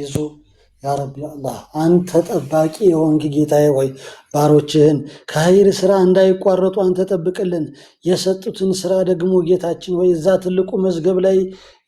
ይዙ ያ ረቢ አላህ አንተ ጠባቂ የሆንክ ጌታዬ ሆይ ባሮችህን ከኸይር ስራ እንዳይቋረጡ አንተ ጠብቅልን። የሰጡትን ስራ ደግሞ ጌታችን ሆይ እዛ ትልቁ መዝገብ ላይ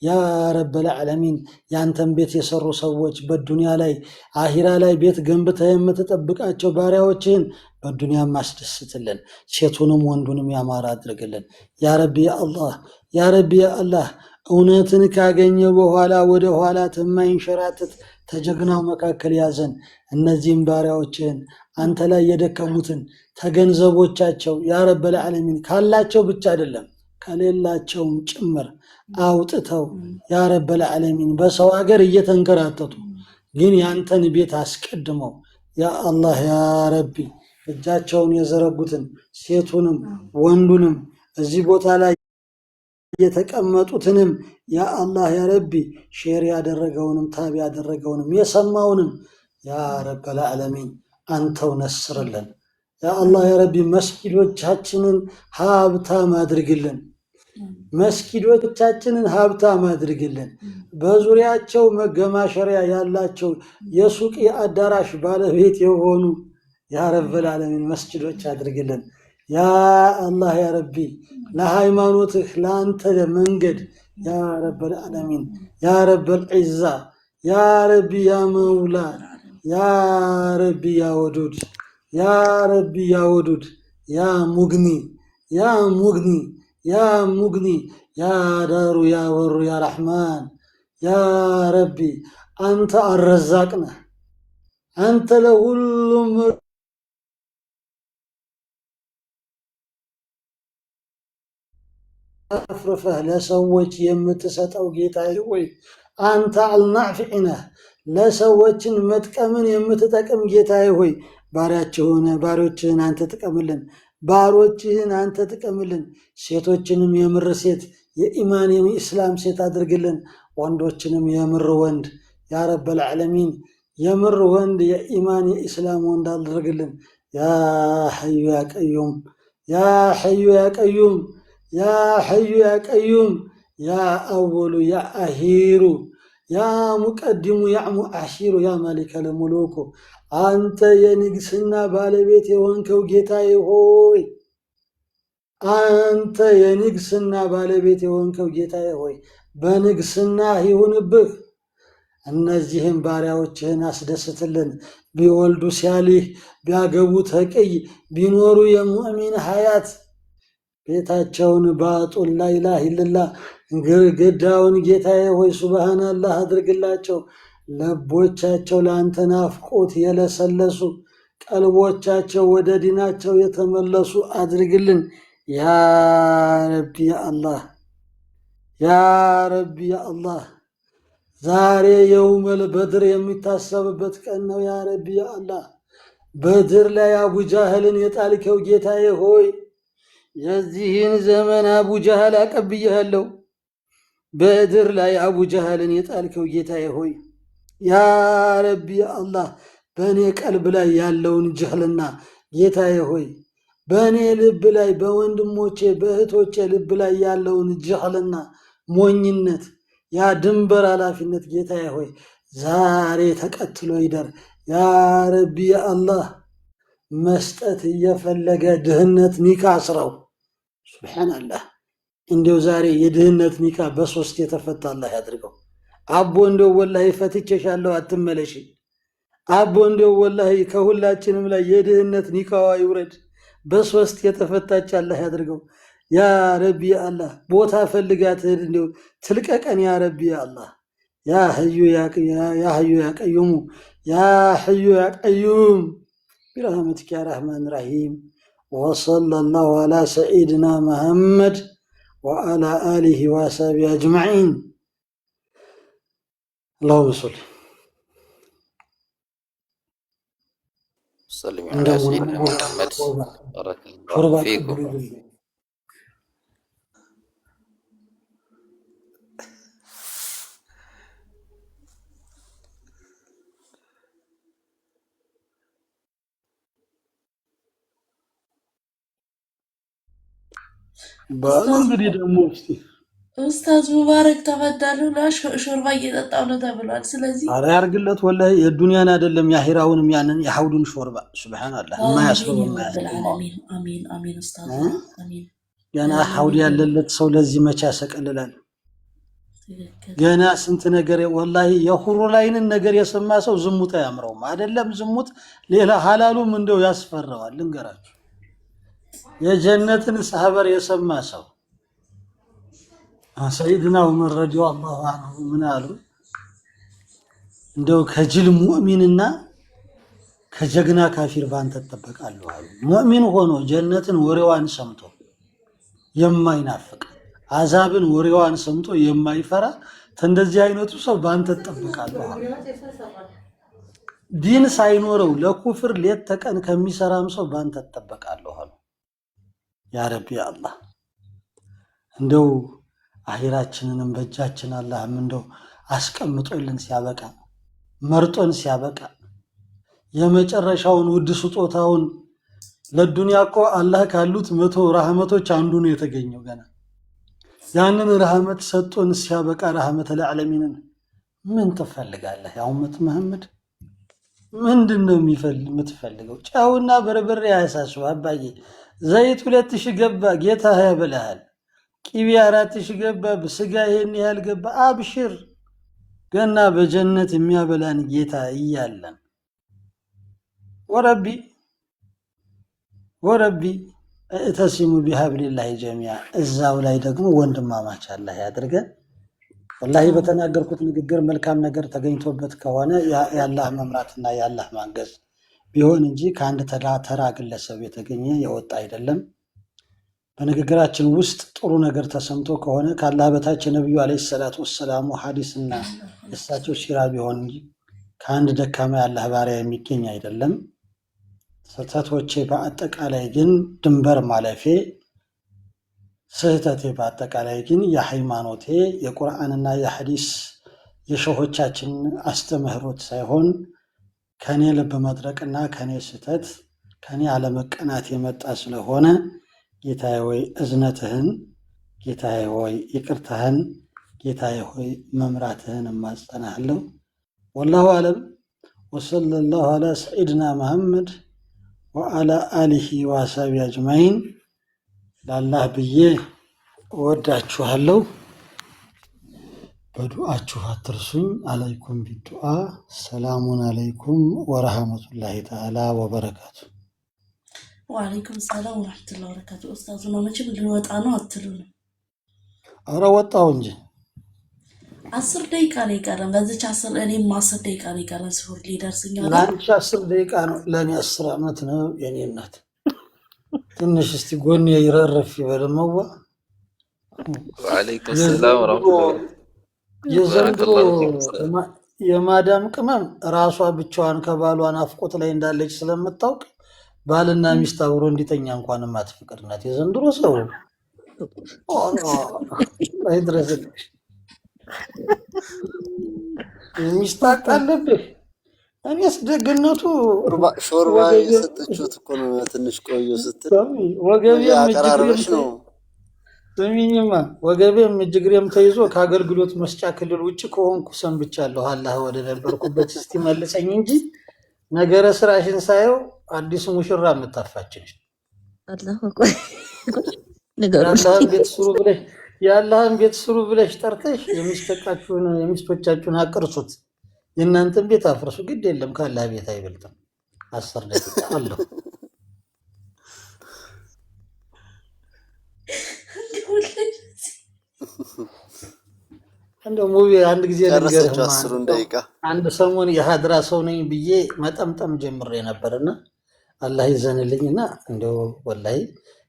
ያ ረበል ዓለሚን ያንተን ቤት የሰሩ ሰዎች በዱንያ ላይ አሂራ ላይ ቤት ገንብተህ የምትጠብቃቸው ባሪያዎችህን በዱንያም አስደስትልን፣ ሴቱንም ወንዱንም ያማረ አድርግልን። ያ ረቢ አላህ ያ ረቢ አላህ እውነትን ካገኘ በኋላ ወደ ኋላ የማይንሸራተት ተጀግናው መካከል ያዘን። እነዚህም ባሪያዎችህን አንተ ላይ የደከሙትን ተገንዘቦቻቸው ያ ረበል ዓለሚን ካላቸው ብቻ አይደለም ከሌላቸውም ጭምር አውጥተው ያ ረበል ዓለሚን በሰው ሀገር እየተንከራተቱ ግን ያንተን ቤት አስቀድመው ያ አላህ ያ ረቢ እጃቸውን የዘረጉትን ሴቱንም ወንዱንም እዚህ ቦታ ላይ የተቀመጡትንም ያ አላህ ያ ረቢ ሼር ያደረገውንም ታብ ያደረገውንም የሰማውንም ያ ረበል ዓለሚን አንተው ነስርልን። ያ አላህ ያ ረቢ መስጊዶቻችንን ሀብታም አድርግልን። መስጊዶቻችንን ሀብታም አድርግልን። በዙሪያቸው መገማሸሪያ ያላቸው የሱቅ የአዳራሽ ባለቤት የሆኑ ያ ረበል ዓለሚን መስጊዶች አድርግልን። ያ አላህ ያ ረቢ ለሃይማኖትህ ለአንተ መንገድ ያ ረበል ዓለሚን ያ ረበል ዒዛ ያ ረቢ ያ መውላ ያ ረቢ ያ ወዱድ ያ ረቢ ያ ወዱድ ያ ሙግኒ ያ ሙግኒ ያ ሙግኒ ያ ዳሩ ያ በሩ ያ ረሕማን ያ ረቢ አንተ አረዛቅ ነህ። አንተ ለሁሉም አፍርፈህ ለሰዎች የምትሰጠው ጌታዬ ሆይ አንተ አልናፊዕ ነህ። ለሰዎችን መጥቀምን የምትጠቅም ጌታዬ ሆይ ባሪያዎችህን አንተ ጥቀምልን። ባሮችህን አንተ ጥቀምልን። ሴቶችንም የምር ሴት የኢማን የኢስላም ሴት አድርግልን። ወንዶችንም የምር ወንድ ያ ረበል ዓለሚን የምር ወንድ የኢማን የኢስላም ወንድ አድርግልን። ያ ሐዩ ያ ቀዩም ያ ሐዩ ያ ቀዩም ያ ሐዩ ያ ቀዩም ያ አወሉ ያ አሂሩ ያ ሙቀድሙ ያ ሙአሺሩ ያ ማሊከል ሙሉኩ አንተ የንግስና ባለቤት የሆንከው ጌታዬ ሆይ አንተ የንግስና ባለቤት የሆንከው ጌታዬ ሆይ በንግስና ይሁንብህ። እነዚህም ባሪያዎችህን አስደስትልን። ቢወልዱ ሲያሊህ ቢያገቡ ተቅይ ቢኖሩ የሙእሚን ሀያት ቤታቸውን ባጡን ላኢላሃ ኢለላህ ግድግዳውን ጌታዬ ሆይ ሱብሃነላህ አድርግላቸው። ልቦቻቸው ለአንተ ናፍቆት የለሰለሱ ቀልቦቻቸው ወደ ዲናቸው የተመለሱ አድርግልን። ያ ረቢ ያ አላህ ያ ረቢ ያ አላህ ዛሬ የውመል በድር የሚታሰብበት ቀን ነው። ያ ረቢ ያ አላህ በድር ላይ አቡጃህልን የጣልከው ጌታዬ ሆይ የዚህን ዘመን አቡጃህል አቀብያለሁ። በድር ላይ አቡጃህልን የጣልከው ጌታዬ ሆይ ያ ረቢ ያ አላህ በእኔ ቀልብ ላይ ያለውን ጅህልና ጌታዬ ሆይ በእኔ ልብ ላይ በወንድሞቼ በእህቶቼ ልብ ላይ ያለውን ጅህልና ሞኝነት ያ ድንበር ኃላፊነት ጌታዬ ሆይ ዛሬ ተቀትሎ ይደር። ያ ረቢ ያ አላህ መስጠት እየፈለገ ድህነት ኒካ አስረው ሱብሓነላህ። እንዲው ዛሬ የድህነት ኒካ በሶስት የተፈታ አላህ ያድርገው። አቦ እንደው ወላሂ ፈትቼሻለሁ አትመለሺ። አቦ እንደው ወላሂ ከሁላችንም ላይ የድህነት ኒካዋ ይውረድ። በሶስት የተፈታች አላህ ያድርገው። ያ ረቢ ያ አላህ ቦታ ፈልጋ ትሄድ እንደው ትልቀቀን። ያ ረቢ ያ አላህ ያ ሐዩ ያ ቀዩሙ ያ ሐዩ ያ ቀዩም برحمتك يا رحمن رحيم وصلى الله على سيدنا محمد وعلى آله وصحبه أجمعين. اللهم صل وسلم على سيدنا محمد. بارك الله فيكم. እንግዲህ ደግሞ እስቲ ኡስታዝ ሙባረክ ተፈዳሉና ሾርባ እየጠጣው ነው ተብሏል። ስለዚህ አረ ያርግለት ወላሂ የዱንያን አይደለም ያኺራውንም ያንን የሐውዱን ሾርባ ሱብሃንአላህ የማያስበው አሚን አሚን አሚን ኡስታዝ አሚን። ገና ሐውድ ያለለት ሰው ለዚህ መቻ ያሰቀልላል። ገና ስንት ነገር ወላሂ የኹሩ ላይንን ነገር የሰማ ሰው ዝሙት አያምረውም። አይደለም ዝሙት ሌላ ሐላሉም እንደው ያስፈራዋል። ልንገራችሁ የጀነትን ሰሃበር የሰማ ሰው ሰይድና ዑመር ረዲየላሁ ዐንሁ ምን አሉ? እንደው ከጅል ሙእሚንና ከጀግና ካፊር ባንተ ተጠበቃለሁ አሉ። ሙእሚን ሆኖ ጀነትን ወሬዋን ሰምቶ የማይናፍቅ አዛብን ወሬዋን ሰምቶ የማይፈራ እንደዚህ አይነቱ ሰው ባንተ ተጠበቃለሁ አሉ። ዲን ሳይኖረው ለኩፍር ሌት ተቀን ከሚሰራም ሰው ባንተ ተጠበቃለሁ አሉ። ያ ረቢ አላህ እንደው አኺራችንንም በእጃችን አላህም እንደው አስቀምጦልን ሲያበቃ መርጦን ሲያበቃ የመጨረሻውን ውድ ስጦታውን ለዱንያ እኮ አላህ ካሉት 100 ረህመቶች አንዱ ነው የተገኘው። ገና ያንን ረህመት ሰጥቶን ሲያበቃ ረህመተ ለዓለሚንን ምን ትፈልጋለህ? ያ ኡመት መሐመድ ምንድነው የምትፈልገው? ጫውና በርበሬ ያሳስብ አባዬ። ዘይት 2000 ገባ ጌታህ ያበላሃል። ቂቤ 4000 ገባ በስጋ ይሄን ያህል ገባ። አብሽር ገና በጀነት የሚያበላን ጌታ እያለን ወረቢ እተሲሙ ቢሀብሊላሂ ጀሚዓ እዛው ላይ ደግሞ ወንድማማች አላህ ያድርገን። ወላሂ በተናገርኩት ንግግር መልካም ነገር ተገኝቶበት ከሆነ የአላህ መምራትና የአላህ ማገዝ ቢሆን እንጂ ከአንድ ተራ ግለሰብ የተገኘ የወጣ አይደለም። በንግግራችን ውስጥ ጥሩ ነገር ተሰምቶ ከሆነ ከአላህ በታች የነቢዩ ዓለይሂ ሰላቱ ወሰላሙ ሐዲስና እሳቸው ሲራ ቢሆን እንጂ ከአንድ ደካማ የአላህ ባሪያ የሚገኝ አይደለም። ስህተቶቼ በአጠቃላይ ግን ድንበር ማለፌ ስህተቴ በአጠቃላይ ግን የሃይማኖቴ የቁርአንና የሐዲስ የሸሆቻችን አስተምህሮት ሳይሆን ከኔ ልብ መድረቅና ከኔ ስህተት ከኔ አለመቀናት የመጣ ስለሆነ ጌታዬ ሆይ እዝነትህን፣ ጌታዬ ሆይ ይቅርታህን፣ ጌታዬ ሆይ መምራትህን እማጸናለሁ። ወላሁ አለም ወሰለላሁ ዐላ ሰይድና መሐመድ ወዐላ አሊሂ ወአስሐቢ አጅማኢን። ለአላህ ብዬ እወዳችኋለሁ። በዱዓችሁ አትርሱኝ። አለይኩም ቢዱዓ። ሰላሙን አለይኩም ወረህመቱላሂ ተዓላ ወበረካቱ። ወአለይኩም ሰላም ወራህመቱላሂ ወበረካቱ። ኡስታዝ ነው መቼም ልወጣ ነው አትሉንም? አረ ወጣው እንጂ 10 ደቂቃ ነው የቀረን። በዚች 10 እኔም 10 ደቂቃ ነው የቀረን። ሱር ሊደርስኛል። ለአንቺ 10 ደቂቃ ነው፣ ለእኔ 10 ዓመት ነው። የኔ እናት ትንሽ እስቲ ጎን ይረረፍ ይበለመዋ። ወአለይኩም ሰላም ወራህመቱላሂ የዘንድሮ የማዳም ቅመም ራሷ ብቻዋን ከባሏ ናፍቆት ላይ እንዳለች ስለምታውቅ ባልና ሚስት አብሮ እንዲተኛ እንኳን ማትፈቅድ ናት። የዘንድሮ ሰው አይድረስልሽ። ሚስት አቃለብህ። እኔስ ደግነቱ ሾርባ የሰጠችሁት እኮ ነው። ትንሽ ቆዩ ስትል ወገቤም አቀራረብሽ ነው። ስሚኝማ ወገቤም እጅግሬም ተይዞ ከአገልግሎት መስጫ ክልል ውጭ ከሆንኩ ሰንብቻለሁ። አላህ ወደ ነበርኩበት እስቲ መልሰኝ እንጂ ነገረ ስራሽን ሳየው አዲስ ሙሽራ የምታፋችንሽ የአላህን ቤት ስሩ ብለሽ ጠርተሽ የሚስቶቻችሁን አቅርሱት። የእናንተን ቤት አፍርሱ። ግድ የለም ከአላህ ቤት አይበልጥም። 10 ደቂቃ አለሁ። እንደው ሙቪ አንድ ጊዜ ልንገርህ፣ አንድ ሰሞን የሀድራ ሰው ነኝ ብዬ መጠምጠም ጀምሬ ነበርና አላህ ይዘንልኝና እንደው ወላሂ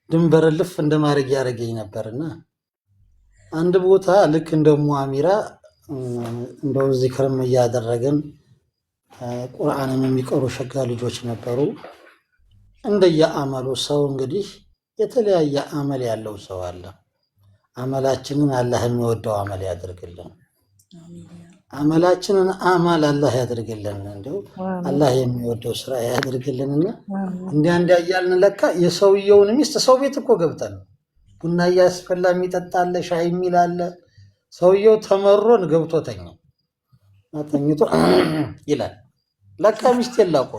ድንበር ልፍ እንደማድረግ ያደረገኝ ነበርና አንድ ቦታ ልክ እንደ ሙአሚራ እንደው ዚክርም እያደረግን ቁርአንን የሚቀሩ ሸጋ ልጆች ነበሩ። እንደየአመሉ ሰው እንግዲህ የተለያየ አመል ያለው ሰው አለ። አመላችንን አላህ የሚወደው አመል ያድርግልን። አመላችንን አማል አላህ ያድርግልን። እንደው አላህ የሚወደው ስራ ያድርግልንና እንዲያ እያልን ለካ የሰውየውን ሚስት ሰው ቤት እኮ ገብተን ቡና እያስፈላ የሚጠጣለ ሻይ የሚላለ ሰውየው ተመሮን ገብቶተኛ ተኝቶ ይላል። ለካ ሚስት የላቆ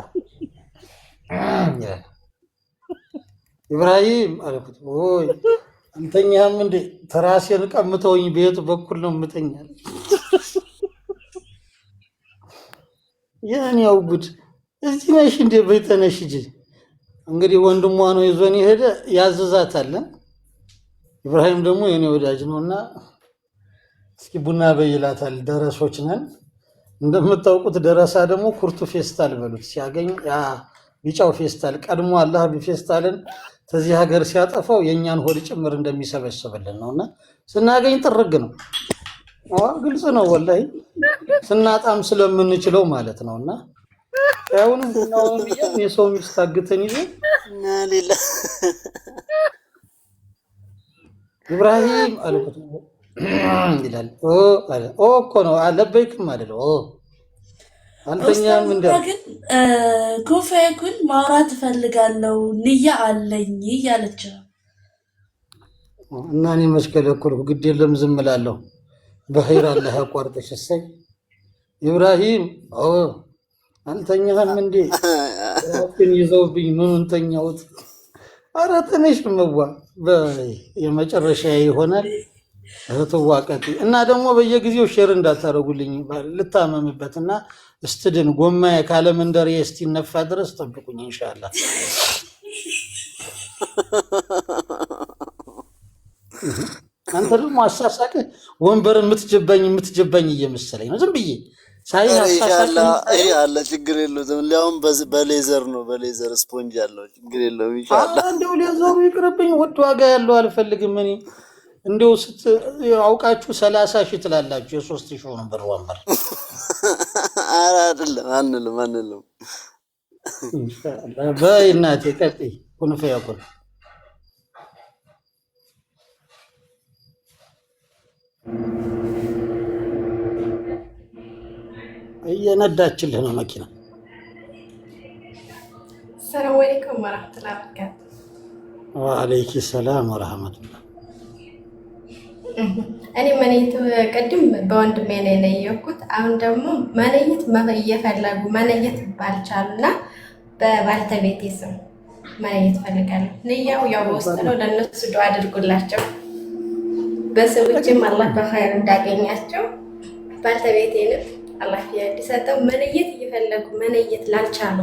ኢብራሂም አልኩት ወይ አንተኛም እንዴ ተራሴን ቀምተውኝ ቤቱ በኩል ነው ምተኛል። ያን ያው ጉድ እዚህ ነሽ እንዴ በይተነሽ ሂጂ። እንግዲህ ወንድሟ ነው ይዞን ይሄደ ያዘዛታል። ኢብራሂም ደግሞ የኔ ወዳጅ ነውና እስኪ ቡና በይላታል። ደረሶች ነን እንደምታውቁት። ደረሳ ደግሞ ኩርቱ ፌስታል በሉት ሲያገኝ ያ ቢጫው ፌስታል ቀድሞ አላህ ቢፌስታልን ተዚህ ሀገር ሲያጠፋው የኛን ሆድ ጭምር እንደሚሰበስብልን ነውና ስናገኝ ጥርግ ነው። ግልጽ ነው ወላሂ ስናጣም ስለምንችለው ማለት ነውና ያውንም ቡናውን ቢያም የሰው ሚስት ታግተን ይዘ ሌላ ኢብራሂም አልኩት ይላል። እኮ ነው አለበይክም አይደል? አንተኛም እንደ ኩን ማውራት እፈልጋለሁ ንያ አለኝ እያለች ነው። እና እኔ መስከለኩልኩ ግድ የለም ዝም እላለሁ። በኸይር አላህ ያቋርጥሽ። እሰይ ኢብራሂም አንተኛም እንዴ ግን ይዘውብኝ ምን ተኛውት? ኧረ ትንሽ መዋ የመጨረሻ ይሆናል። እህትዋ ቀጥ እና ደግሞ በየጊዜው ሼር እንዳታረጉልኝ ልታመምበትና እስትድን ጎማዬ ካለመንደር እስቲነፋ ድረስ ጠብቁኝ ኢንሻአላህ። አንተ ደግሞ አሳሳቀ ወንበር የምትጀበኝ እየመሰለኝ ነው። ዝም ብዬ ሳይ አሳሳቀ አለ ችግር የለውም። ሊያውም በሌዘር ነው በሌዘር ስፖንጅ አለው ችግር የለውም ኢንሻአላህ። እንደው ሌዘሩ ይቅርብኝ ውድ ዋጋ ያለው አልፈልግም እኔ እንደው አውቃችሁ 30 ሺህ ትላላችሁ የ3 ሺህ ብር ወንበር። ኧረ አይደለም አንልም ኢንሻአላህ። በእናቴ ቀጥይ ኩን ፈያኩን እየነዳችልህ ነው መኪና። ሰላም አለይኩም ወራህመቱላሂ ወበረካቱ። ወአለይኪ ሰላም ወራህመቱላህ። እኔ መነየት ቅድም በወንድሜ ነው የነየኩት። አሁን ደግሞ መነየት እየፈለጉ መነየት ባልቻሉና በባልተቤቴ ስም መነየት ፈልጋለሁ። ንያው ያው በውስጥ ነው። ለነሱ ዱዓ አድርጉላቸው። በሰዎችም አላህ በኸይር እንዳገኛቸው ባልተቤቴንም አላህ እንዲሰጠው መነየት እየፈለጉ መነየት ላልቻሉ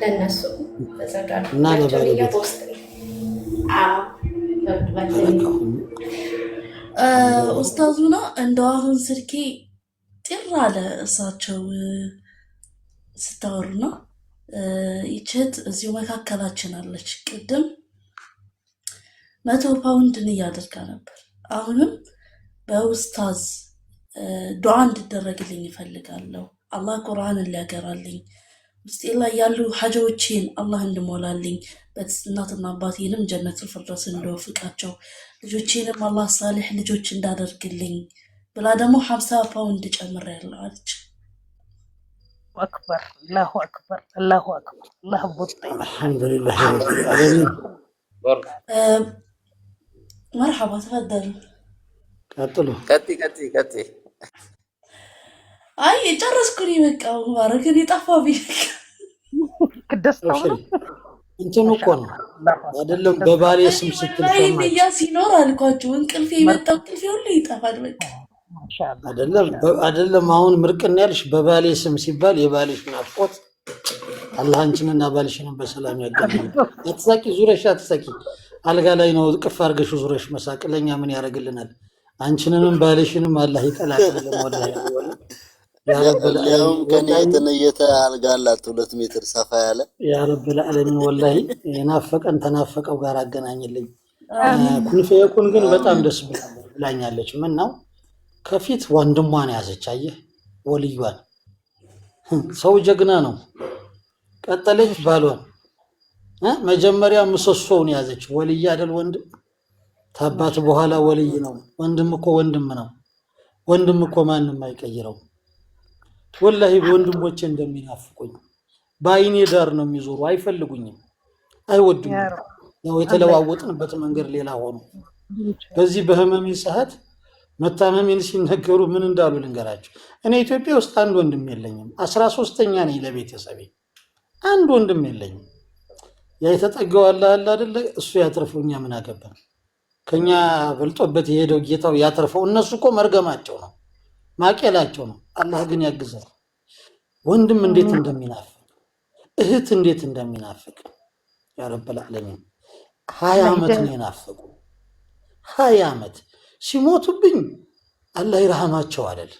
ለነሱ በዘዳዱ እና ለባለቤት በውስጥ ነው። ኡስታዙ ነው እንደው አሁን ስልኬ ጥራ አለ። እሳቸው ስታወሩ ነው ይችት እዚሁ መካከላችን አለች። ቅድም 100 ፓውንድ እያደረጋ ነበር። አሁንም በኡስታዝ ዱዓ እንድደረግልኝ ይፈልጋለሁ። አላህ ቁርአንን ሊያገራልኝ ውስጤ ላይ ያሉ ሐጆቼን አላህ እንድሞላልኝ በእናትና አባቴንም ጀነቱል ፊርደውስ እንደወፍቃቸው ልጆቼንም አላህ ሳሊህ ልጆች እንዳደርግልኝ ብላ ደግሞ 50 ፓውንድ ጨምሬያለሁ አለች። አክበር አላሁ አክበር አላሁ አክበር አላህ ወጣ አልሐምዱሊላህ ረቢል ዓለሚን። መርሐባ ተፈደሉ። ቀጥሉ። ቀጥይ። አይ ጨረስኩኝ በቃ ማረከን የጠፋ ቢክ ከደስታው ነው እንትን እኮ ነው አይደለም። በባሌ ስም ስትልፈማ ያ ሲኖር አልኳችሁ እንቅልፍ የመጣው እንቅልፍ ሁሉ ይጠፋል። በቃ አይደለም አሁን ምርቅና ያልሽ በባሌ ስም ሲባል የባልሽ ናፍቆት አላህ አንቺንና ባልሽን በሰላም ያገናኝ። አትሳቂ ዙረሽ አትሳቂ። አልጋ ላይ ነው ቅፍ አድርገሽ ዙረሽ መሳቅ ለኛ ምን ያደርግልናል? አንቺንም ባልሽንም አላህ ይቀላቅልልን። ወላሂ ያ ረብል ዓለሚን ከኔ የተነየተ አልጋ አላት 2 ሜትር ሰፋ ያለ ያ ረብል ዓለሚን ወላሂ የናፈቀን ተናፈቀው ጋር አገናኝልኝ። ኩን ፈየኩን ግን በጣም ደስ ብላኛለች። ምን ነው ከፊት ወንድሟን ያዘች። አየህ ወልዩዋን ሰው ጀግና ነው። ቀጠለች ባሏን መጀመሪያ ምሰሶውን ያዘች። ወልይ አይደል ወንድም ታባት በኋላ ወልይ ነው። ወንድም እኮ ወንድም ነው። ወንድም እኮ ማንንም አይቀይረው። ወላሂ ወንድሞቼ እንደሚናፍቁኝ በአይኔ ዳር ነው የሚዞሩ። አይፈልጉኝም፣ አይወዱኝም። ያው የተለዋወጥንበት መንገድ ሌላ ሆኖ በዚህ በህመሜ ሰዓት መታመሜን ሲነገሩ ምን እንዳሉ ልንገራቸው። እኔ ኢትዮጵያ ውስጥ አንድ ወንድም የለኝም። 13ኛ ነኝ ለቤተሰቤ። አንድ ወንድም የለኝም። ያ የተጠጋው አለ አይደለ? እሱ ያትርፈው፣ እኛ ምን አገባን? ከኛ በልጦበት የሄደው ጌታው ያትርፈው። እነሱ እኮ መርገማቸው ነው፣ ማቄላቸው ነው። አላህ ግን ያግዛል። ወንድም እንዴት እንደሚናፍቅ፣ እህት እንዴት እንደሚናፍቅ ያ ረበል ዓለሚን 20 ዓመት ነው የናፈቁ። 20 ዓመት ሲሞቱብኝ አላህ ይርሐማቸው አለል።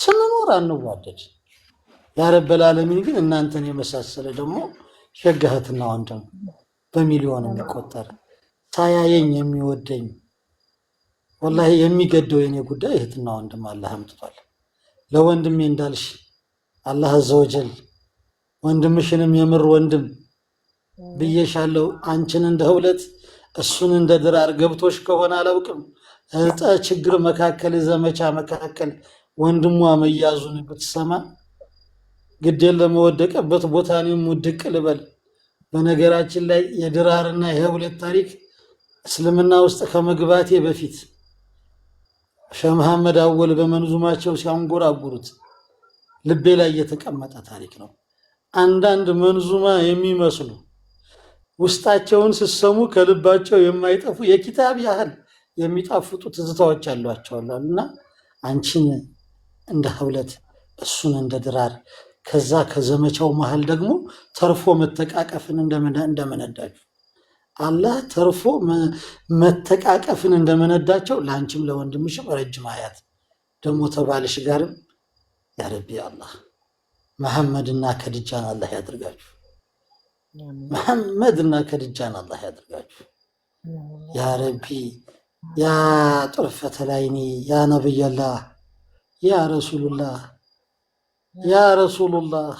ስንኖር አንዋደድ ያ ረበል ዓለሚን። ግን እናንተን የመሳሰለ ደግሞ ሸጋህትና ወንድም በሚሊዮን የሚቆጠር ሳያየኝ የሚወደኝ ወላሂ የሚገደው የኔ ጉዳይ እህትና ወንድም አላህ አምጥቷል። ለወንድሜ እንዳልሽ አላህ አዘወጀል ወንድምሽንም የምር ወንድም ብዬሻለሁ። አንቺን እንደ ሁለት እሱን እንደ ድራር ገብቶሽ ከሆነ አላውቅም። እጣ ችግር መካከል ዘመቻ መካከል ወንድሟ መያዙን ብትሰማ ግድ የለም ወደቀበት ቦታ እኔም ውድቅ ልበል። በነገራችን ላይ የድራርና የሁለት ታሪክ እስልምና ውስጥ ከመግባቴ በፊት ሸህ መሐመድ አወል በመንዙማቸው ሲያንጎራጉሩት ልቤ ላይ የተቀመጠ ታሪክ ነው። አንዳንድ መንዙማ የሚመስሉ ውስጣቸውን ስሰሙ ከልባቸው የማይጠፉ የኪታብ ያህል የሚጣፍጡ ትዝታዎች አሏቸዋልና አንቺን እንደ ሁለት እሱን እንደ ድራር ከዛ ከዘመቻው መሃል ደግሞ ተርፎ መተቃቀፍን እንደመነዳችሁ አላህ ተርፎ መተቃቀፍን እንደመነዳቸው ለአንቺም ለወንድምሽም ረጅም ሀያት ደግሞ ተባልሽ ጋርም ያ ረቢ አላህ መሐመድና ከድጃን አላህ ያድርጋችሁ። መሐመድና ከድጃን አላህ ያድርጋችሁ ያ ረቢ። ያ ጡርፈተ ላይኒ ያ ነብይላህ ያ ረሱሉላህ ያ ረሱሉላህ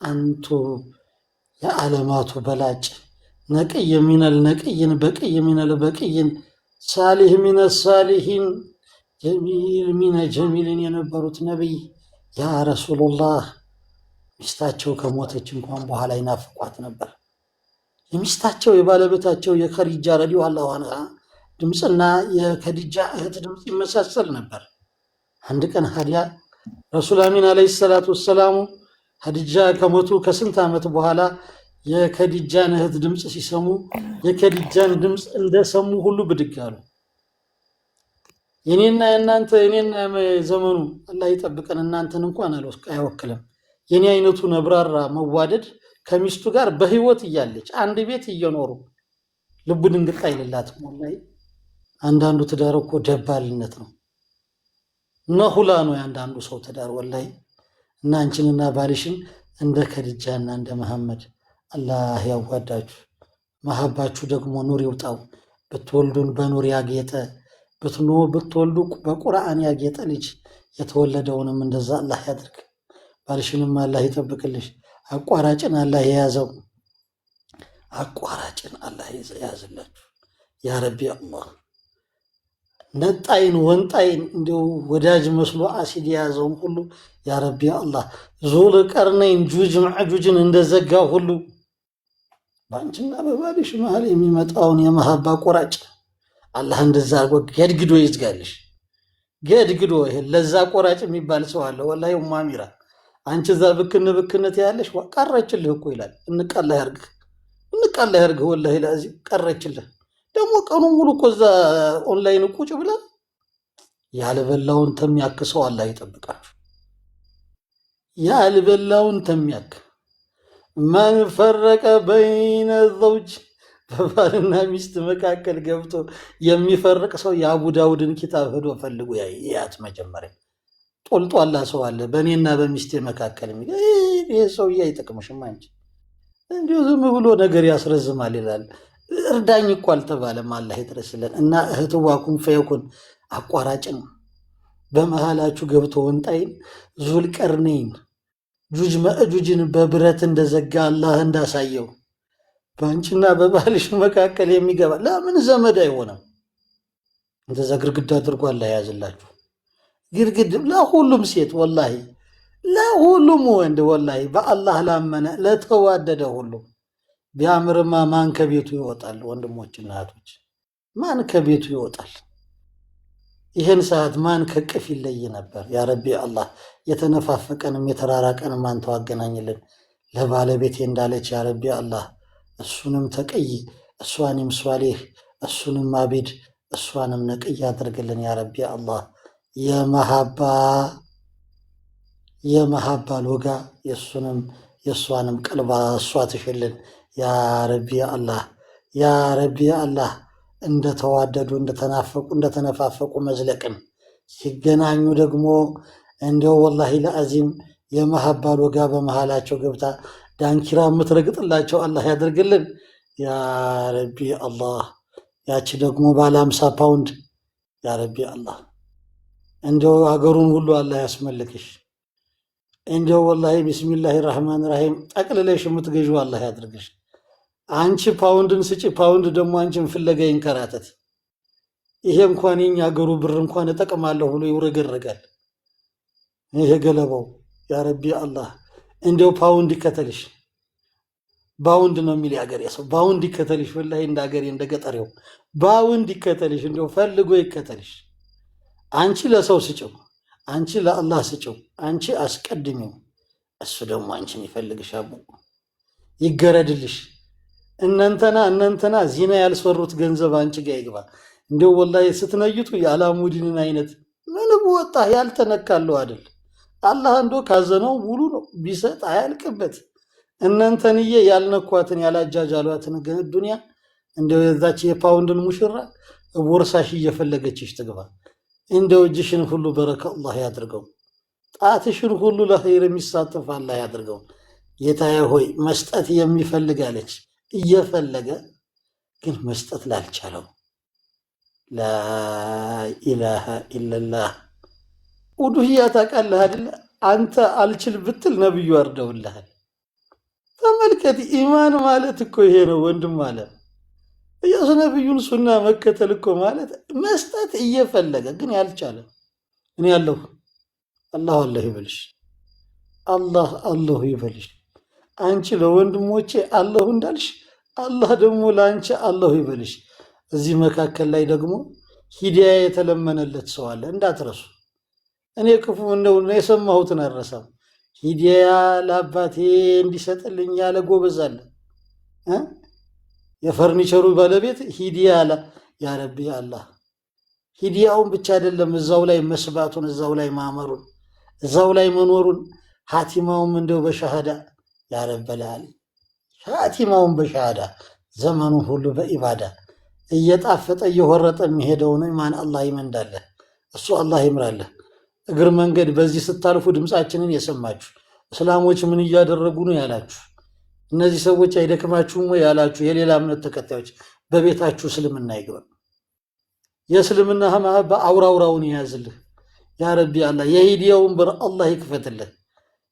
አንቱ የዓለማቱ በላጭ ነቅይ ሚነል ነቅይን በቅይ ሚነል በቅይን ሳሊህ ሚነ ሳሊሂን ጀሚል ሚነ ጀሚልን የነበሩት ነቢይ ያ ረሱሉላህ ሚስታቸው ከሞተች እንኳን በኋላ ይናፍቋት ነበር። የሚስታቸው የባለቤታቸው የኸዲጃ ረዲየላሁ ዐንሃ ድምፅና የኸዲጃ እህት ድምፅ ይመሳሰል ነበር። አንድ ቀን ሀዲያ ረሱል አሚን አለይሂ ሰላቱ ወሰላሙ ኸዲጃ ከሞቱ ከስንት ዓመት በኋላ የኸዲጃን እህት ድምፅ ሲሰሙ የኸዲጃን ድምፅ እንደሰሙ ሁሉ ብድግ አሉ። የኔና የናንተ የኔና ዘመኑ አላህ ይጠብቀን። እናንተን እንኳን አይወክልም። የኔ አይነቱ ነብራራ መዋደድ ከሚስቱ ጋር በህይወት እያለች አንድ ቤት እየኖሩ ልቡ ድንግጥ አይልላትም። ወላሂ አንዳንዱ ትዳር እኮ ደባልነት ነው፣ ነሁላ ነው ያንዳንዱ ሰው ትዳር ወላሂ። እና አንቺንና ባልሽን እንደ ኸዲጃና እንደ መሐመድ አላህ ያዋዳችሁ። መሐባችሁ ደግሞ ኑር ይውጣው። ብትወልዱን በኑር ያጌጠ ብትወልዱ በቁርአን ያጌጠ ልጅ የተወለደውንም እንደዛ አላህ ያድርግ። ባልሽንም አላህ ይጠብቅልሽ። አቋራጭን አላህ የያዘው አቋራጭን አላህ ያዝላችሁ ያ ረቢ አላህ። ነጣይን ወንጣይን እንዲሁ ወዳጅ መስሎ አሲድ የያዘውን ሁሉ ያ ረቢ አላህ ዙል ቀርነይን ጁጅ ማዕጁጅን እንደዘጋ ሁሉ በአንቺና በባልሽ መሃል የሚመጣውን የመሐባ ቆራጭ አላህ እንደዛ አድርጎ ገድግዶ ይዝጋልሽ። ገድግዶ ይሄ ለዛ ቆራጭ የሚባል ሰው አለ ወላሂ። ማሚራ አንቺ እዛ ብክነት ያለሽ ቀረችልህ እኮ ይላል። እንቃላ ያርግህ ወላሂ ላዚ ቀረችልህ። ደግሞ ቀኑ ሙሉ እኮ እዛ ኦንላይን ቁጭ ብላ ያልበላውን ተሚያክሰው አላህ ይጠብቃችሁ። ያልበላውን ተሚያክ ማን ፈረቀ በይነ ዘውጅ በባልና ሚስት መካከል ገብቶ የሚፈርቅ ሰው የአቡ ዳውድን ኪታብ ሄዶ ፈልጉ ያት መጀመሪያ ጦልጧላ ሰው አለ በእኔና በሚስቴ መካከል ይሄ ሰውዬ አይጠቅምሽም አንቺ እንዲሁ ዝም ብሎ ነገር ያስረዝማል ይላል። እርዳኝ እኮ አልተባለም። አላህ ይድረስልን። እና እህትዋ ኩን ፈየኩን አቋራጭን በመሃላችሁ ገብቶ ወንጣይን ዙል ቀርነይን ጁጅ መእጁጅን በብረት እንደዘጋ አላህ እንዳሳየው በአንቺና በባልሽ መካከል የሚገባ ለምን ዘመድ አይሆንም? እንደዛ ግርግዳ አድርጎ አላህ ያዝላችሁ። ግርግድ ለሁሉም ሴት ወላሂ ለሁሉም ወንድ ወላሂ በአላህ ላመነ ለተዋደደ ሁሉ ቢያምርማ ማን ከቤቱ ይወጣል? ወንድሞችና እህቶች ማን ከቤቱ ይወጣል? ይህን ሰዓት ማን ከቅፍ ይለይ ነበር? ያ ረቢ አላህ የተነፋፈቀንም የተራራቀንም አንተው አገናኝልን። ለባለቤቴ እንዳለች ያ ረቢ አላህ እሱንም ተቀይ እሷንም ሷሊህ እሱንም አቢድ እሷንም ነቅይ አድርግልን ያ ረቢ አላህ። የመሃባ ሎጋ የእሷንም ቀልባ እሷ ትሽልን ያ ረቢ አላህ። ያ ረቢ አላህ እንደተዋደዱ እንደተነፋፈቁ መዝለቅን ሲገናኙ ደግሞ እንደው ወላሂ ለአዚም የመሃባ ሎጋ በመሃላቸው ገብታ ዳንኪራ የምትረግጥላቸው አላህ ያደርግልን ያ ረቢ አላህ። ያቺ ደግሞ ባለ 50 ፓውንድ ያ ረቢ አላህ እንደው ሀገሩን ሁሉ አላህ ያስመልክሽ። እንደው ወላሂ ቢስሚላሂ ራህማን ራሂም ጠቅልለሽ የምትገዢው አላህ ያድርግሽ። አንቺ ፓውንድን ስጪ፣ ፓውንድ ደግሞ አንቺን ፍለጋ ይንከራተት። ይሄ እንኳን የኛ ሀገሩ ብር እንኳን እጠቅማለሁ ብሎ ይውረገረጋል። ይሄ ገለባው ያ ረቢ አላህ እንደው ፓውንድ ይከተልሽ። ባውንድ ነው የሚል ያገሬ ሰው ባውንድ ይከተልሽ። ወላሂ እንደ ሀገሬ እንደ ገጠሬው ባውንድ ይከተልሽ፣ እንደው ፈልጎ ይከተልሽ። አንቺ ለሰው ስጭው፣ አንቺ ለአላህ ስጭው፣ አንቺ አስቀድሚው፣ እሱ ደግሞ አንቺን ይፈልግሽ። አቡ ይገረድልሽ። እነንተና ዚና ያልሰሩት ገንዘብ አንቺ ጋር ይግባ። እንደው ወላሂ ስትነይቱ የአላሙዲንን አይነት ምንም ወጣ ያልተነካለው አይደል? አላህ እንዶ ካዘነው ሙሉ ነው ቢሰጥ አያልቅበት። እናንተንዬ ያልነኳትን ያላጃጃሏትን ዱንያ እንደው የዛች የፓውንድን ሙሽራ ቦርሳሽ እየፈለገችሽ ትግባ። እንደው እጅሽን ሁሉ በረከ አላህ ያድርገው፣ ጣትሽን ሁሉ ለኸይር የሚሳተፍ አላህ ያድርገው። ጌታዬ ሆይ መስጠት የሚፈልግ አለች እየፈለገ ግን መስጠት ላልቻለው ላኢላሃ ኢለላህ። ኡዱህያ ታውቃለህ አይደለ? አንተ አልችል ብትል ነብዩ አርደውልሃል። ተመልከት፣ ኢማን ማለት እኮ ይሄ ነው ወንድም አለ። የነብዩን ሱና መከተል እኮ ማለት መስጠት እየፈለገ ግን ያልቻለ። እኔ አለሁ አላህ ይበልሽ፣ አላህ ይበልሽ። አንቺ ለወንድሞቼ አለሁ እንዳልሽ አላህ ደግሞ ለአንቺ አለሁ ይበልሽ። እዚህ መካከል ላይ ደግሞ ሂዳያ የተለመነለት ሰው አለ እንዳትረሱ። እኔ ክፉ እንደው የሰማሁትን አልረሳም። ሂዳያ ለአባቴ እንዲሰጥልኝ ያለ ጎበዝ አለ። የፈርኒቸሩ ባለቤት ሂዳያ አለ። ያ ረቢ አላህ ሂዳያውን ብቻ አይደለም እዛው ላይ መስባቱን፣ እዛው ላይ ማመሩን፣ እዛው ላይ መኖሩን፣ ሀቲማውም እንደው በሸሃዳ ያ ረበል ዓለሚን ሀቲማውን በሸሃዳ ዘመኑን ሁሉ በኢባዳ እየጣፈጠ እየወረጠ የሚሄደውን ኢማን አላህ ይመንዳለህ። እሱ አላህ ይምራለህ። እግር መንገድ በዚህ ስታልፉ ድምፃችንን የሰማችሁ እስላሞች ምን እያደረጉ ነው ያላችሁ፣ እነዚህ ሰዎች አይደክማችሁም ወይ ያላችሁ የሌላ እምነት ተከታዮች በቤታችሁ እስልምና ይግባ። የእስልምና ማህባ አውራውራውን ይያዝልህ ያ ረቢ አላህ። የሂዳያውን በር አላህ ይክፈትልህ።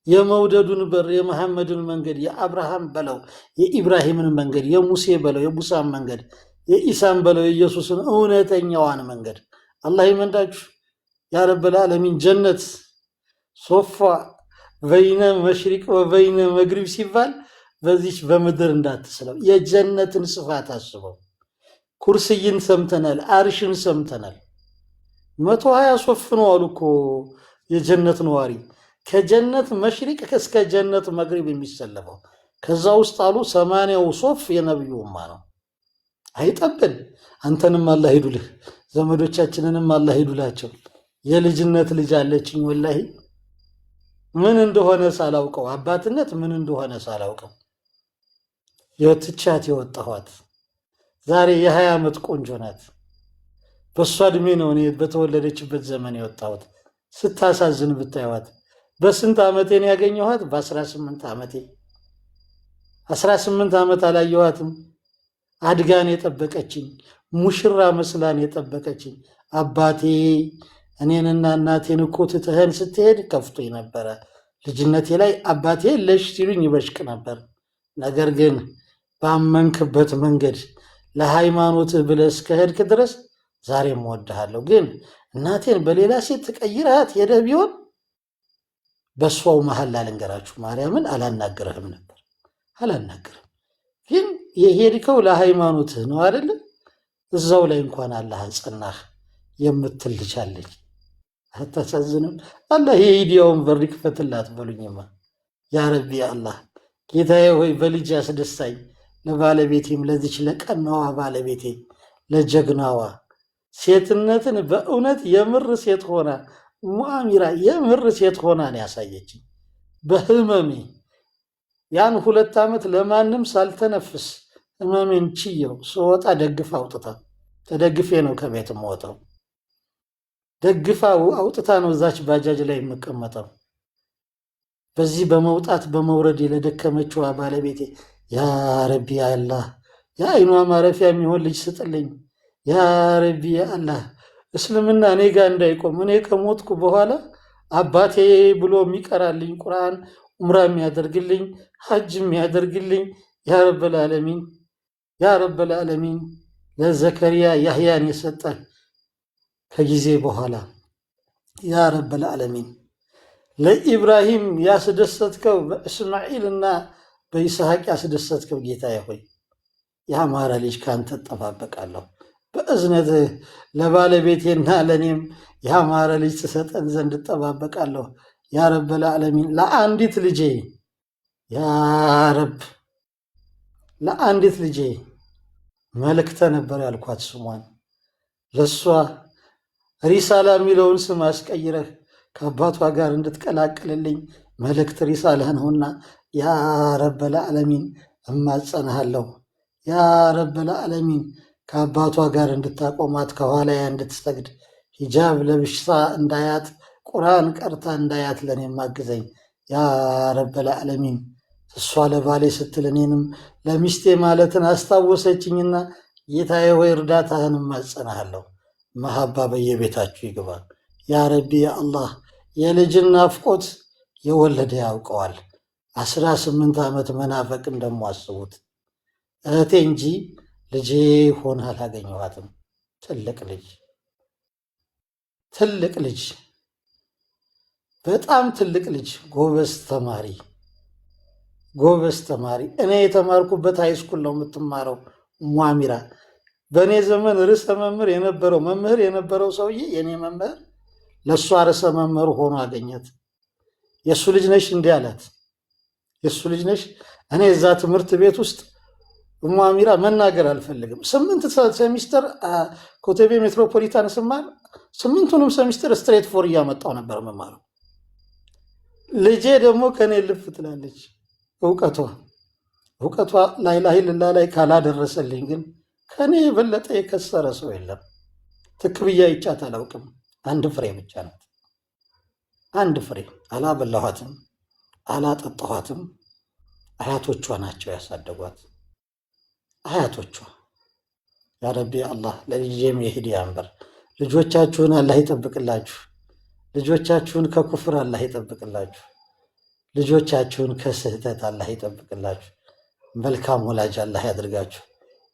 የመውደዱን በር የመሐመድን መንገድ የአብርሃም በለው የኢብራሂምን መንገድ የሙሴ በለው የሙሳን መንገድ የኢሳን በለው የኢየሱስን እውነተኛዋን መንገድ አላህ ይመንዳችሁ ያ ረበል ዓለሚን። ጀነት ሶፋ በይነ መሽሪቅ ወበይነ መግሪብ ሲባል በዚች በምድር እንዳትስለው። የጀነትን ስፋት አስበው። ኩርስይን ሰምተናል፣ አርሽን ሰምተናል። 120 ሶፍ ነው አሉ እኮ የጀነት ነዋሪ ከጀነት መሽሪቅ እስከ ጀነት መግሪብ የሚሰለፈው። ከዛ ውስጥ አሉ 80ው ሶፍ የነብዩ ኡማ ነው። አይጠብን። አንተንም አላህ ሂዱልህ፣ ዘመዶቻችንንም አላህ ሂዱላቸው። የልጅነት ልጅ አለችኝ ወላሂ ምን እንደሆነ ሳላውቀው አባትነት ምን እንደሆነ ሳላውቀው የትቻት የወጣኋት ዛሬ የ20 ዓመት ቆንጆ ናት። በሷ እድሜ ነው እኔ በተወለደችበት ዘመን የወጣሁት። ስታሳዝን ብታዩት። በስንት ዓመቴን ያገኘኋት? በ18 ዓመቴ። 18 ዓመት አላየኋትም። አድጋን የጠበቀችኝ ሙሽራ መስላን የጠበቀችኝ። አባቴ እኔንና እናቴን እኮ ትተኸን ስትሄድ ከፍቶኝ ነበረ። ልጅነቴ ላይ አባቴ የለሽ ሲሉኝ ይበሽቅ ነበር። ነገር ግን ባመንክበት መንገድ ለሃይማኖትህ ብለህ እስከሄድክ ድረስ ዛሬም እወድሃለሁ። ግን እናቴን በሌላ ሴት ትቀይረሃት ሄደህ ቢሆን በእሷው መሀል ላልንገራችሁ ማርያምን አላናግርህም ነበር። አላናግርህም። ግን የሄድከው ለሃይማኖትህ ነው አይደለ? እዛው ላይ እንኳን አላህ ጸናህ የምትል ልጅ አለኝ። አታሳዝንም? አላህ የሂዲያውን በር ይክፈትላት በሉኝማ። ያ ረቢ አላህ ጌታዬ ሆይ በልጅ ያስደሳኝ፣ ለባለቤቴም ለዚች ለቀናዋ ባለቤቴ ለጀግናዋ ሴትነትን በእውነት የምር ሴት ሆና ሙአሚራ የምር ሴት ሆና ነው ያሳየችኝ። በህመሜ ያን 2 ዓመት ለማንም ሳልተነፍስ ህመሜን ችየው ስወጣ ደግፋ አውጥታ ተደግፌ ነው ከቤት የምወጣው። ደግፋ አውጥታ ነው እዛች ባጃጅ ላይ የምቀመጠው። በዚህ በመውጣት በመውረድ ለደከመችዋ ባለቤቴ ያ ረቢ አላህ የአይኗ ማረፊያ የሚሆን ልጅ ስጥልኝ። ያ ረቢ አላህ እስልምና እኔ ጋር እንዳይቆም እኔ ከሞትኩ በኋላ አባቴ ብሎ የሚቀራልኝ ቁርአን ዑምራ የሚያደርግልኝ ሐጅ የሚያደርግልኝ ያ ረበል ዓለሚን ያ ረበል ዓለሚን ለዘከሪያ ያህያን የሰጠ ከጊዜ በኋላ ያ ረበል ዓለሚን ለኢብራሂም ያስደሰትከው በእስማኤልና በይስሐቅ ያስደሰትከው ጌታዬ ሆይ ያማረ ልጅ ካንተ እጠባበቃለሁ። በእዝነትህ ለባለቤቴና ለእኔም ያማረ ልጅ ትሰጠን ዘንድ እጠባበቃለሁ። ያ ረበል ዓለሚን ለአንዲት ልጄ ያ ረብ ለአንዲት ልጄ መልእክተ ነበር ያልኳት ስሟን ለእሷ ሪሳላ የሚለውን ስም አስቀይረህ ከአባቷ ጋር እንድትቀላቅልልኝ መልእክት ሪሳላ ነውና ያ ረበል ዓለሚን እማጸንሃለሁ። ያ ረበል ዓለሚን ከአባቷ ጋር እንድታቆማት ከኋላያ እንድትሰግድ ሂጃብ ለብሻ እንዳያት ቁርአን ቀርታ እንዳያት ለእኔ ማግዘኝ ያ ረበል ዓለሚን። እሷ ለባሌ ስትል እኔንም ለሚስቴ ማለትን አስታወሰችኝና ጌታዬ ሆይ እርዳታህን እማጸንሃለሁ። መሐባ በየቤታችሁ ይግባ ያ ረቢ ያ አላህ። የልጅን ናፍቆት የወለደ ያውቀዋል። 18 ዓመት መናፈቅን ደሞ አስቡት። እህቴ እንጂ ልጄ ሆና አላገኘኋትም። ትልቅ ልጅ በጣም ትልቅ ልጅ ጎበዝ ተማሪ። እኔ የተማርኩበት ሃይስኩል ነው የምትማረው ሙአሚራ። በእኔ ዘመን ርዕሰ መምህር የነበረው ሰውዬ የኔ መምህር ለእሷ ርዕሰ መምህር ሆኖ አገኘት። የእሱ ልጅ ነሽ እንዲህ አላት። የእሱ ልጅ ነሽ። እኔ እዛ ትምህርት ቤት ውስጥ ሙአሚራ መናገር አልፈልግም። 8 ሴሚስተር ኮተቤ ሜትሮፖሊታን ስማር 8ቱንም ሴሚስተር ስትሬት ፎር እያመጣው ነበር መማረው። ልጄ ደግሞ ከኔ ልፍ ትላለች። እውቀቷ ላይ ላይ ካላደረሰልኝ ግን ከኔ የበለጠ የከሰረ ሰው የለም። ትክብያ ይቻት አላውቅም። አንድ ፍሬ ብቻ ናት። አንድ ፍሬ አላበላኋትም፣ አላጠጣኋትም። አያቶቿ ናቸው ያሳደጓት። አያቶቿ ያ ረቢ አላህ ለልጄም የሂዳያ አንበር። ልጆቻችሁን አላህ ይጠብቅላችሁ። ልጆቻችሁን ከኩፍር አላህ ይጠብቅላችሁ። ልጆቻችሁን ከስህተት አላህ ይጠብቅላችሁ። መልካም ወላጅ አላህ ያድርጋችሁ።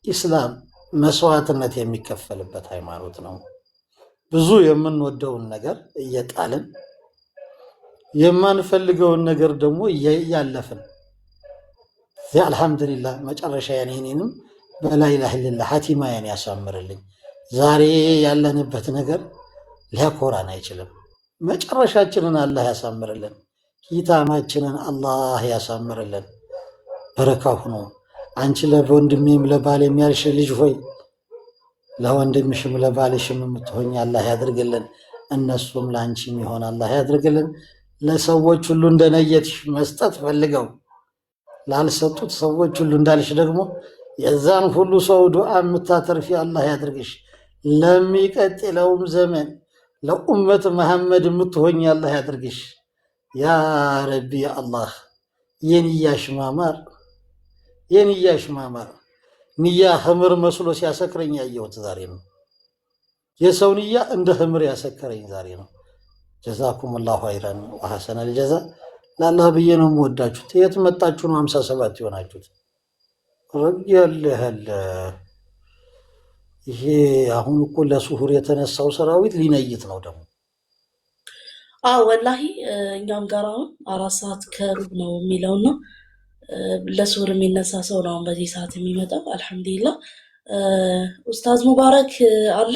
ኢስላም መስዋዕትነት የሚከፈልበት ሃይማኖት ነው። ብዙ የምንወደውን ነገር እየጣልን የማንፈልገውን ነገር ደግሞ እያለፍን አልሐምዱሊላህ መጨረሻ የኔንም በላ ኢላሃ ኢለላህ ሀቲማዬን ያሳምርልኝ። ዛሬ ያለንበት ነገር ሊያኮራን አይችልም። መጨረሻችንን አላህ ያሳምርልን። ሂታማችንን አላህ ያሳምርልን። በረካ ሁኑ። አንቺ ለወንድሜም ለባሌም ያልሽ ልጅ ሆይ ለወንድምሽም ለባልሽም የምትሆኝ አላህ ያድርግልን። እነሱም ለአንቺም ይሆን አላህ ያድርግልን። ለሰዎች ሁሉ እንደነየትሽ መስጠት ፈልገው ላልሰጡት ሰዎች ሁሉ እንዳልሽ ደግሞ የዛን ሁሉ ሰው ዱዓ የምታተርፊ አላህ ያድርግሽ። ለሚቀጥለውም ዘመን ለኡመት መሐመድ የምትሆኝ አላህ ያድርግሽ። ያ ረቢ አላህ የንያሽ ማማር ንያ ህምር መስሎ ሲያሰክረኝ ያየሁት ዛሬ ነው። የሰው ንያ እንደ ህምር ያሰከረኝ ዛሬ ነው። ጀዛኩም ላሁ ኸይረን ወሐሰነ ልጀዛ። ለአላህ ብዬ ነው የምወዳችሁት። የት መጣችሁ ነው 57 የሆናችሁት? ረግያለህል ይሄ አሁን እኮ ለሱሁር የተነሳው ሰራዊት ሊነይት ነው ደግሞ። ወላሂ እኛም ጋር አሁን 4 ሰዓት ከሩብ ነው የሚለውና ለሱር የሚነሳ ሰው ነው በዚህ ሰዓት የሚመጣው። አልሐምዱሊላህ ኡስታዝ ሙባረክ አለ